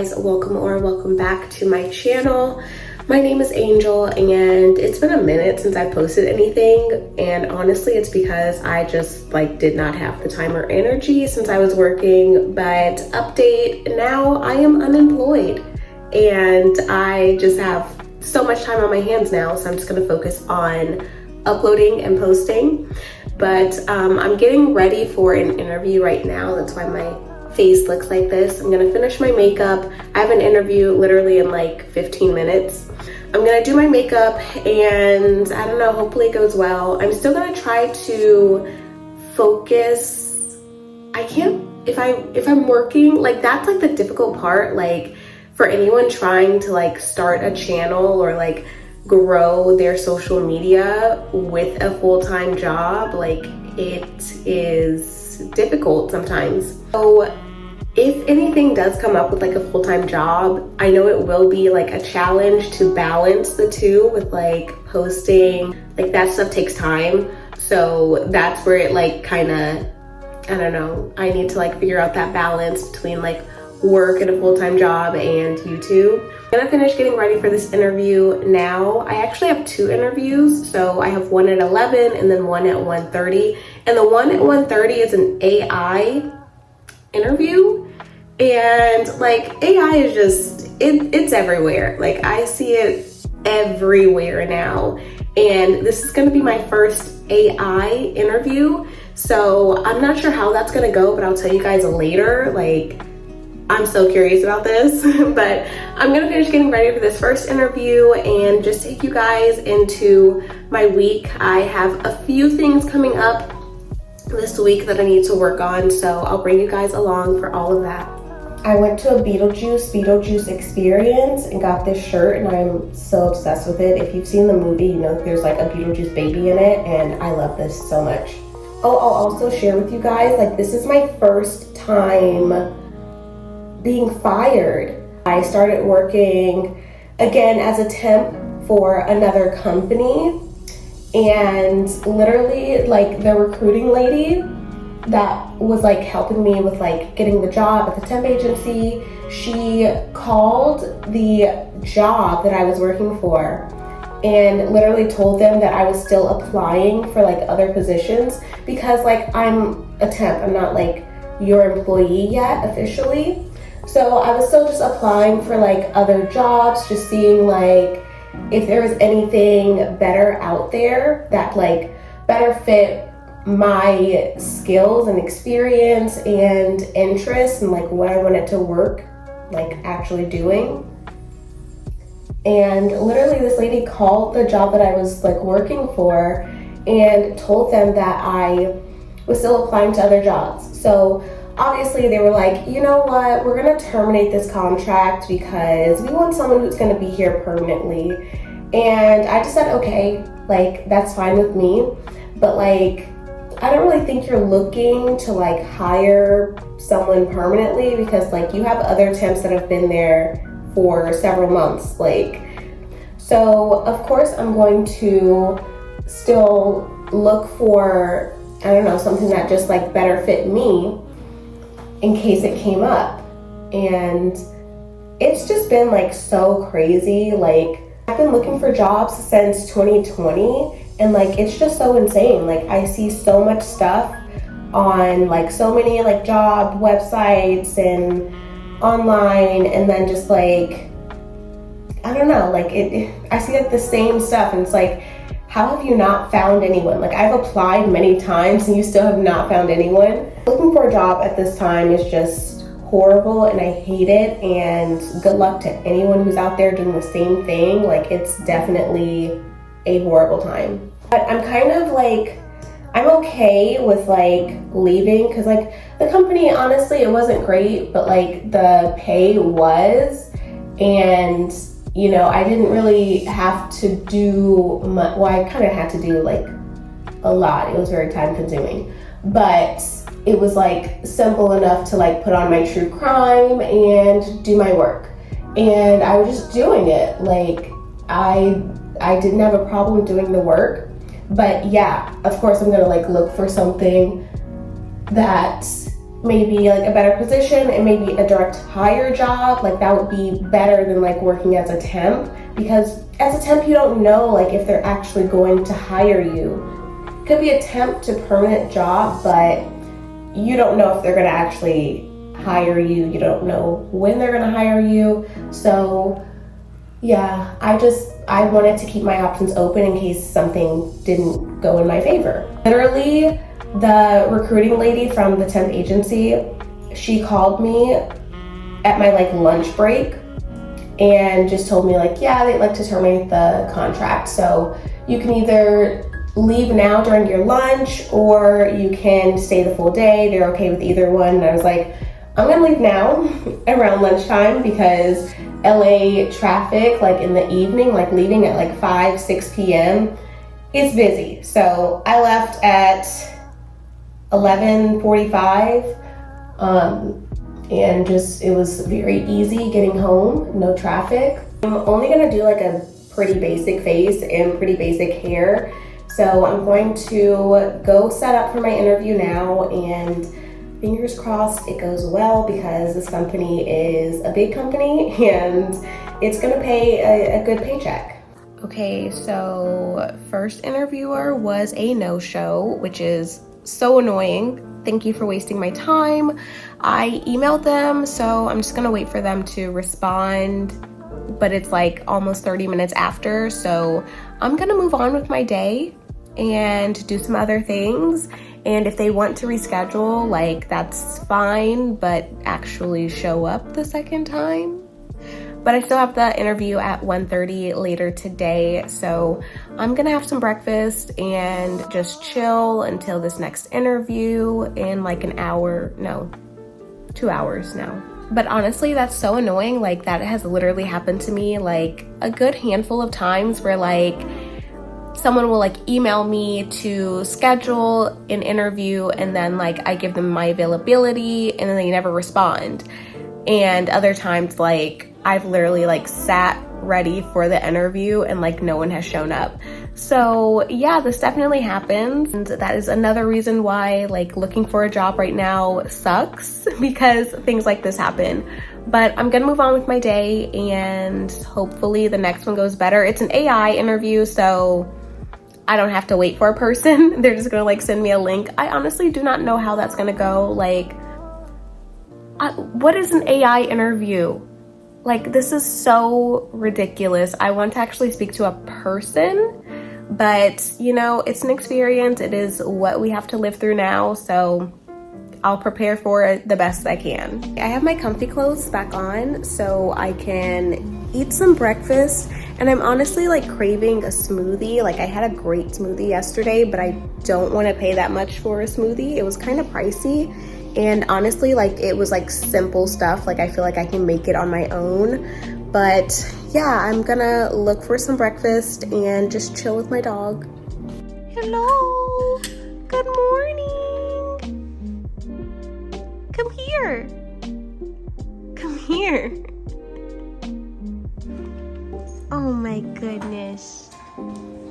guys, welcome back to my channel. My name is Angel and it's been a minute since I posted anything, and honestly it's because I just did not have the time or energy since I was working. But update, now I am unemployed and I just have so much time on my hands now, so I'm just gonna focus on uploading and posting. But I'm getting ready for an interview right now. That's why my face looks like this. I'm gonna finish my makeup. I have an interview literally in 15 minutes. I'm gonna do my makeup and I don't know, hopefully it goes well. I'm still gonna try to focus. I can't, if I'm working, that's the difficult part, for anyone trying to start a channel or grow their social media with a full-time job. It is difficult sometimes. So if anything does come up with a full-time job, I know it will be a challenge to balance the two with posting. That stuff takes time. So that's where it kind of, I don't know, I need to figure out that balance between work and a full-time job and YouTube. I'm gonna finish getting ready for this interview now. I actually have 2 interviews. So I have one at 11 and then one at 1:30. And the one at 1:30 is an AI interview. And AI is just, it's everywhere. I see it everywhere now. And this is gonna be my first AI interview. So I'm not sure how that's gonna go, but I'll tell you guys later. I'm so curious about this, but I'm gonna finish getting ready for this first interview and just take you guys into my week. I have a few things coming up this week that I need to work on, so I'll bring you guys along for all of that. I went to a Beetlejuice experience and got this shirt, and I'm so obsessed with it. If you've seen the movie, you know there's a Beetlejuice baby in it, and I love this so much. Oh, I'll also share with you guys, this is my first time being fired. I started working again as a temp for another company, and literally the recruiting lady that was helping me with getting the job at the temp agency, she called the job that I was working for and literally told them that I was still applying for other positions because I'm a temp, I'm not your employee yet officially. So I was still just applying for other jobs, just seeing if there was anything better out there that better fit my skills and experience and interests and what I wanted to work actually doing. And literally this lady called the job that I was working for and told them that I was still applying to other jobs. So obviously they were you know what, we're gonna terminate this contract because we want someone who's gonna be here permanently. And I just said, okay, that's fine with me. But I don't really think you're looking to hire someone permanently because you have other temps that have been there for several months. So of course I'm going to still look for, I don't know, something that just better fit me in case it came up. And it's just been so crazy. I've been looking for jobs since 2020 and it's just so insane. I see so much stuff on so many job websites and online, and then just I don't know, I see the same stuff and it's how have you not found anyone? I've applied many times and you still have not found anyone. Looking for a job at this time is just horrible and I hate it, and good luck to anyone who's out there doing the same thing. It's definitely a horrible time. But I'm kind of I'm okay with leaving because the company, honestly, it wasn't great, but the pay was, and I didn't really have to do much. Well, I kind of had to do a lot. It was very time consuming, but it was simple enough to put on my true crime and do my work. And I was just doing it. I didn't have a problem doing the work. But yeah, of course I'm gonna look for something that maybe like a better position and maybe a direct hire job, like that would be better than like working as a temp, because as a temp you don't know like if they're actually going to hire you. It could be a temp to permanent job, but you don't know if they're going to actually hire you. You don't know when they're going to hire you. So yeah, I wanted to keep my options open in case something didn't go in my favor. Literally, the recruiting lady from the temp agency, she called me at my like lunch break and just told me like, yeah, they'd like to terminate the contract. So you can either leave now during your lunch or you can stay the full day. They're okay with either one. And I was like, I'm gonna leave now around lunchtime because LA traffic, like in the evening, like leaving at like 5, 6 p.m. is busy. So I left at 11:45, and just it was very easy getting home, no traffic. I'm only gonna do like a pretty basic face and pretty basic hair. So I'm going to go set up for my interview now, and fingers crossed it goes well because this company is a big company and it's gonna pay a good paycheck. Okay, so first interviewer was a no-show, which is so annoying. Thank you for wasting my time. I emailed them, so I'm just gonna wait for them to respond, but it's like almost 30 minutes after, so I'm gonna move on with my day and do some other things. And if they want to reschedule, like that's fine, but actually show up the second time. But I still have the interview at 1:30 later today, so I'm gonna have some breakfast and just chill until this next interview in like an hour, no, 2 hours now. But honestly, that's so annoying. Like that has literally happened to me like a good handful of times where like someone will like email me to schedule an interview and then like I give them my availability and then they never respond. And other times like I've literally like sat ready for the interview and like no one has shown up. So yeah, this definitely happens. And that is another reason why like looking for a job right now sucks, because things like this happen. But I'm gonna move on with my day and hopefully the next one goes better. It's an AI interview, so I don't have to wait for a person. They're just gonna like send me a link. I honestly do not know how that's gonna go. Like, what is an AI interview? Like, this is so ridiculous. I want to actually speak to a person, but you know, it's an experience. It is what we have to live through now. So I'll prepare for it the best I can. I have my comfy clothes back on so I can eat some breakfast, and I'm honestly like craving a smoothie. Like I had a great smoothie yesterday, but I don't want to pay that much for a smoothie. It was kind of pricey, and honestly like it was like simple stuff. Like I feel like I can make it on my own. But yeah, I'm gonna look for some breakfast and just chill with my dog. Hello, good morning. Come here. Come here. Oh my goodness.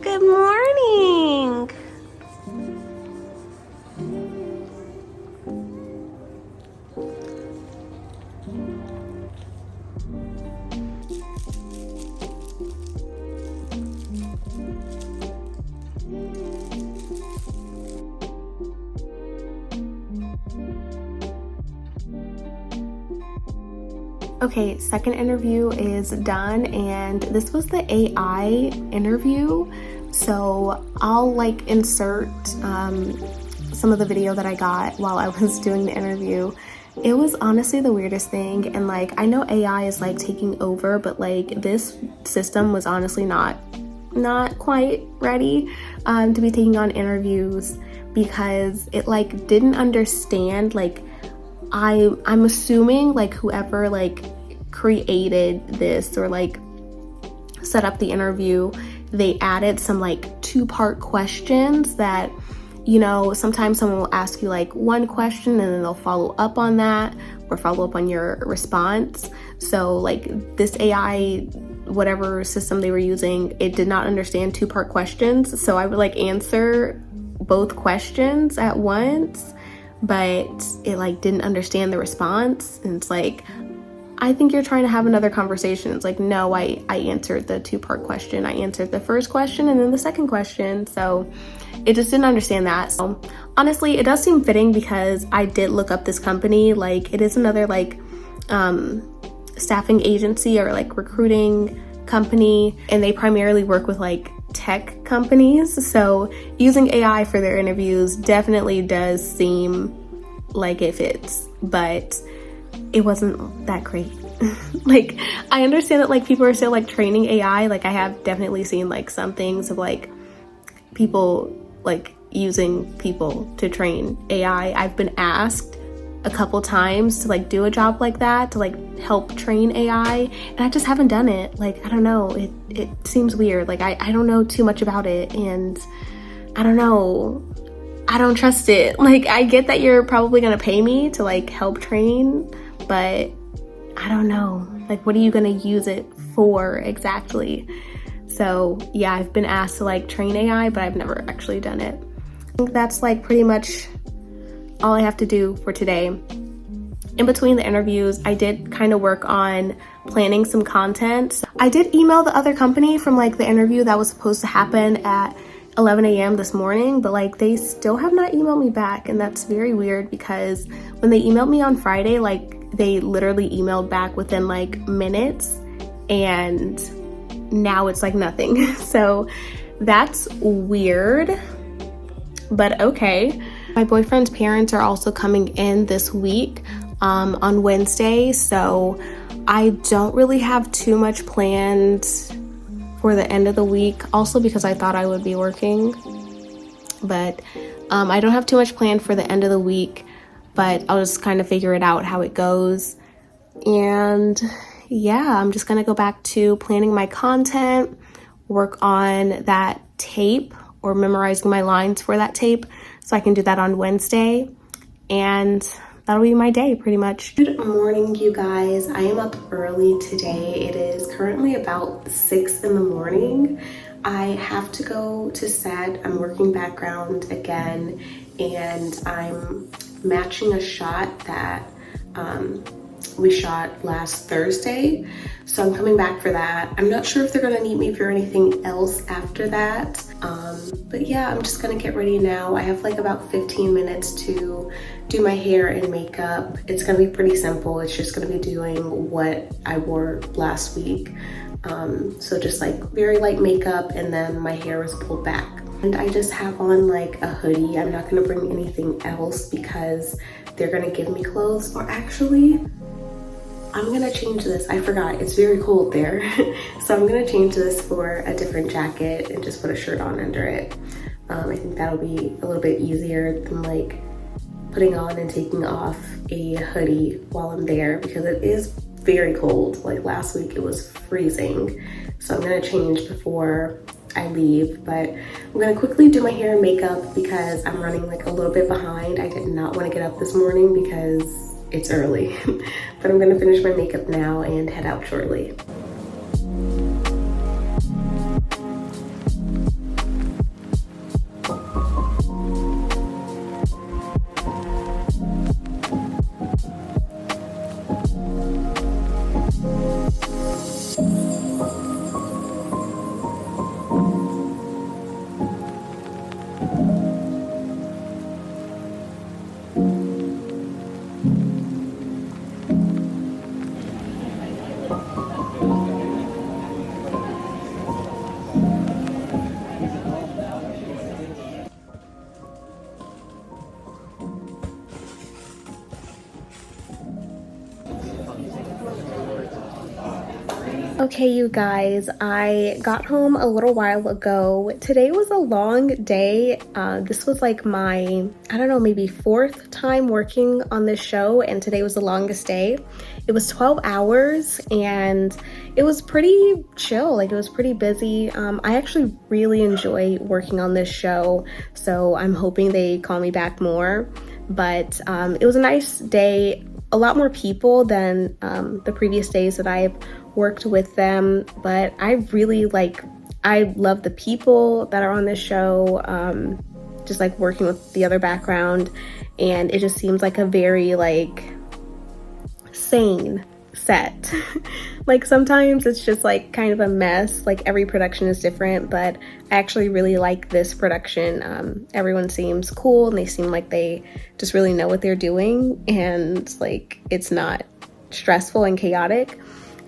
Good morning. Okay, second interview is done, and this was the AI interview. So I'll like insert some of the video that I got while I was doing the interview. It was honestly the weirdest thing, and like I know AI is like taking over, but like this system was honestly not quite ready to be taking on interviews, because it like didn't understand like I'm assuming like whoever like created this or like set up the interview, they added some like two-part questions that, you know, sometimes someone will ask you like one question and then they'll follow up on that or follow up on your response. So like this AI, whatever system they were using, it did not understand two-part questions. So I would like answer both questions at once. but it like didn't understand the response. And it's like, I think you're trying to have another conversation. It's like, no, I answered the 2-part question. I answered the first question and then the second question. So it just didn't understand that. So honestly, it does seem fitting because I did look up this company. Like, it is another like staffing agency or like recruiting company, and they primarily work with like tech companies. So using AI for their interviews definitely does seem like it fits, but it wasn't that great. Like, I understand that like people are still like training AI. Like, I have definitely seen like some things of like people like using people to train AI. I've been asked a couple times to like do a job like that, to like help train AI, and I just haven't done it. Like, I don't know, it seems weird. Like, I don't know too much about it, and I don't know, I don't trust it. Like, I get that you're probably gonna pay me to like help train, but I don't know, like, what are you gonna use it for exactly? So yeah, I've been asked to like train AI, but I've never actually done it. I think that's like pretty much all I have to do for today. In between the interviews, I did kind of work on planning some content. I did email the other company from like the interview that was supposed to happen at 11 a.m. this morning, but like they still have not emailed me back, and that's very weird because when they emailed me on Friday, like they literally emailed back within like minutes, and now it's like nothing. So that's weird, but okay. My boyfriend's parents are also coming in this week on Wednesday, so I don't really have too much planned for the end of the week, also because I thought I would be working, but I don't have too much planned for the end of the week, but I'll just kind of figure it out how it goes. And yeah, I'm just gonna go back to planning my content, work on that tape or memorizing my lines for that tape, so I can do that on Wednesday, and that'll be my day pretty much. Good morning, you guys. I am up early today. It is currently about 6 in the morning. I have to go to set. I'm working background again, and I'm matching a shot that we shot last Thursday. So I'm coming back for that. I'm not sure if they're gonna need me for anything else after that. But yeah, I'm just gonna get ready now. I have like about 15 minutes to do my hair and makeup. It's gonna be pretty simple. It's just gonna be doing what I wore last week. So just like very light makeup, and then my hair is pulled back. And I just have on like a hoodie. I'm not gonna bring anything else because they're gonna give me clothes. Or actually, I'm gonna change this. I forgot, it's very cold there. So I'm gonna change this for a different jacket and just put a shirt on under it. I think that'll be a little bit easier than like putting on and taking off a hoodie while I'm there, because it is very cold. Like last week it was freezing. So I'm gonna change before I leave, but I'm gonna quickly do my hair and makeup because I'm running like a little bit behind. I did not want to get up this morning because it's early. But I'm gonna finish my makeup now and head out shortly. Okay, you guys, I got home a little while ago. Today was a long day. This was like my, I don't know, maybe 4th time working on this show, and today was the longest day. It was 12 hours and it was pretty chill. Like, it was pretty busy. I actually really enjoy working on this show, so I'm hoping they call me back more. But it was a nice day. A lot more people than the previous days that I've worked with them, but I really I love the people that are on this show. just like working with the other background, and it just seems like a very like sane set. Like sometimes it's just like kind of a mess, like every production is different, but I actually really like this production. Everyone seems cool and they seem like they just really know what they're doing, and like it's not stressful and chaotic.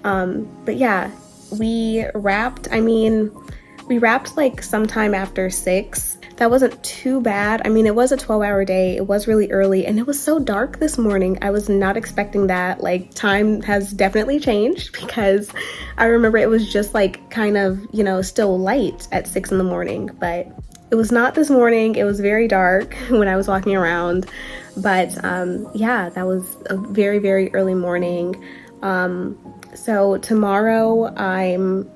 But yeah, we wrapped like sometime after 6. That wasn't too bad. I mean, it was a 12-hour day. It was really early, and it was so dark this morning. I was not expecting that. Like, time has definitely changed, because I remember it was just like kind of, you know, still light at 6 in the morning, but it was not this morning. It was very dark when I was walking around. But yeah, that was a very, very early morning. So tomorrow I'm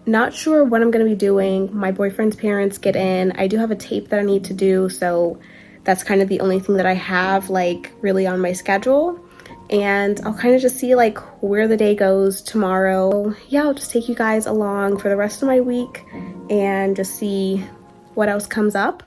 not sure what I'm going to be doing. My boyfriend's parents get in. I do have a tape that I need to do, so that's kind of the only thing that I have like really on my schedule. And I'll kind of just see like where the day goes tomorrow. Yeah, I'll just take you guys along for the rest of my week and just see what else comes up.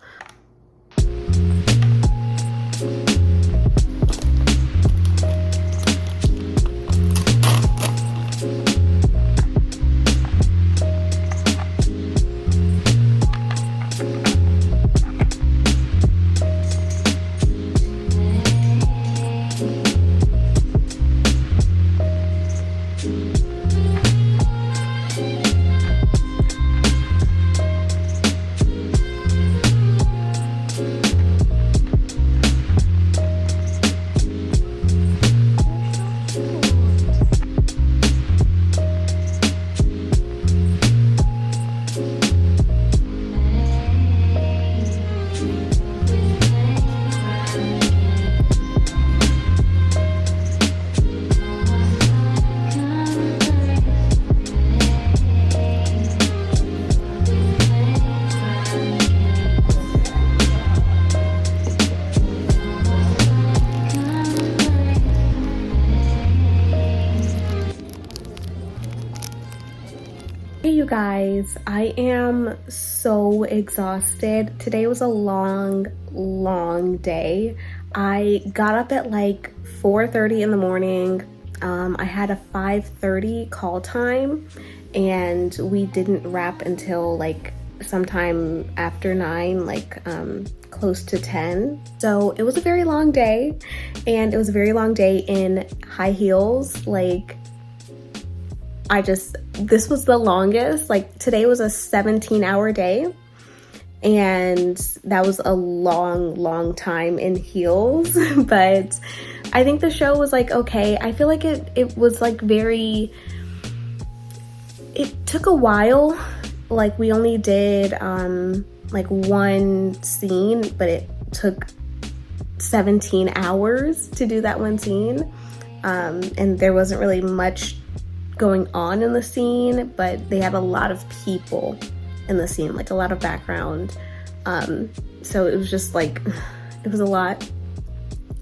Hey you guys, I am so exhausted. Today was a long day. I got up at like 4:30 in the morning. I had a 5:30 call time, and we didn't wrap until like sometime after 9, like close to 10. So it was a very long day, and it was a very long day in high heels. Like, this was the longest. Like, today was a 17-hour day, and that was a long time in heels. But I think the show was like okay. I feel like it was like it took a while. Like, we only did like one scene, but it took 17 hours to do that one scene. And there wasn't really much going on in the scene, but they had a lot of people in the scene, like a lot of background. So it was just like, it was a lot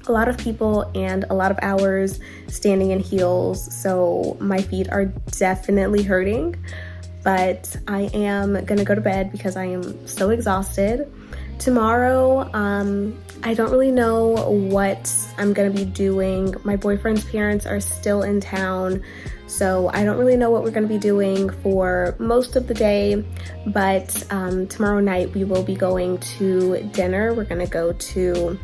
of people and a lot of hours standing in heels. So my feet are definitely hurting, but I am gonna go to bed because I am so exhausted. Tomorrow, I don't really know what I'm gonna be doing. My boyfriend's parents are still in town, so I don't really know what we're gonna be doing for most of the day, but tomorrow night we will be going to dinner. We're gonna go to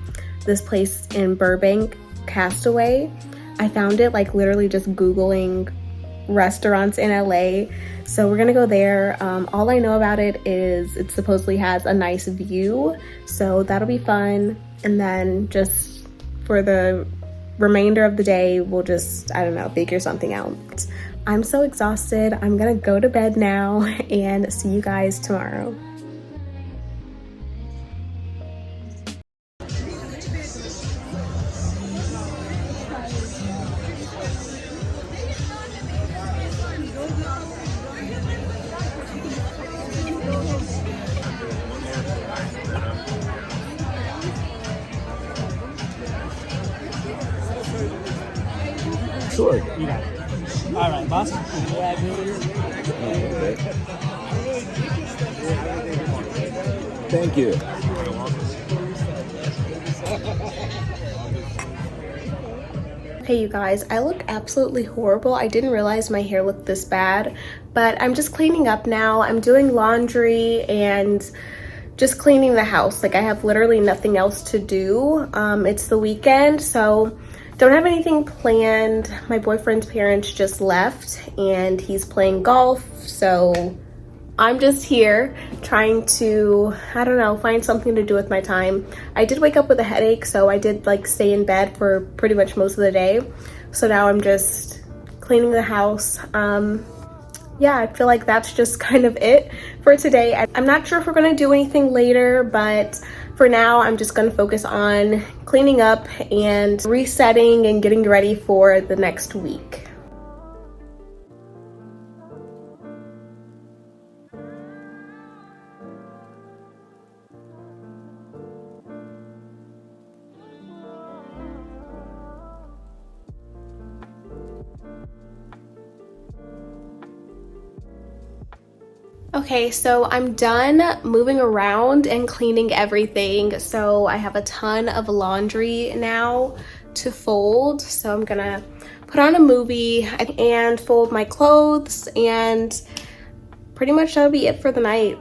this place in Burbank, Castaway. I found it like literally just Googling restaurants in LA. So we're gonna go there. All I know about it is it supposedly has a nice view, so that'll be fun. And then just for the remainder of the day, we'll just, I don't know, figure something out. I'm so exhausted. I'm gonna go to bed now and see you guys tomorrow. Sure. You got it. All right, boss. Thank you. Okay, you guys, I look absolutely horrible. I didn't realize my hair looked this bad, but I'm just cleaning up now. I'm doing laundry and just cleaning the house. Like, I have literally nothing else to do. It's the weekend, so don't have anything planned. My boyfriend's parents just left and he's playing golf, so I'm just here trying to, I don't know, find something to do with my time. I did wake up with a headache, so I did like stay in bed for pretty much most of the day. So now I'm just cleaning the house. Yeah, I feel like that's just kind of it for today. I'm not sure if we're gonna do anything later, but for now, I'm just gonna focus on cleaning up and resetting and getting ready for the next week. Okay, so I'm done moving around and cleaning everything. So I have a ton of laundry now to fold. So I'm gonna put on a movie and fold my clothes, and pretty much that'll be it for the night.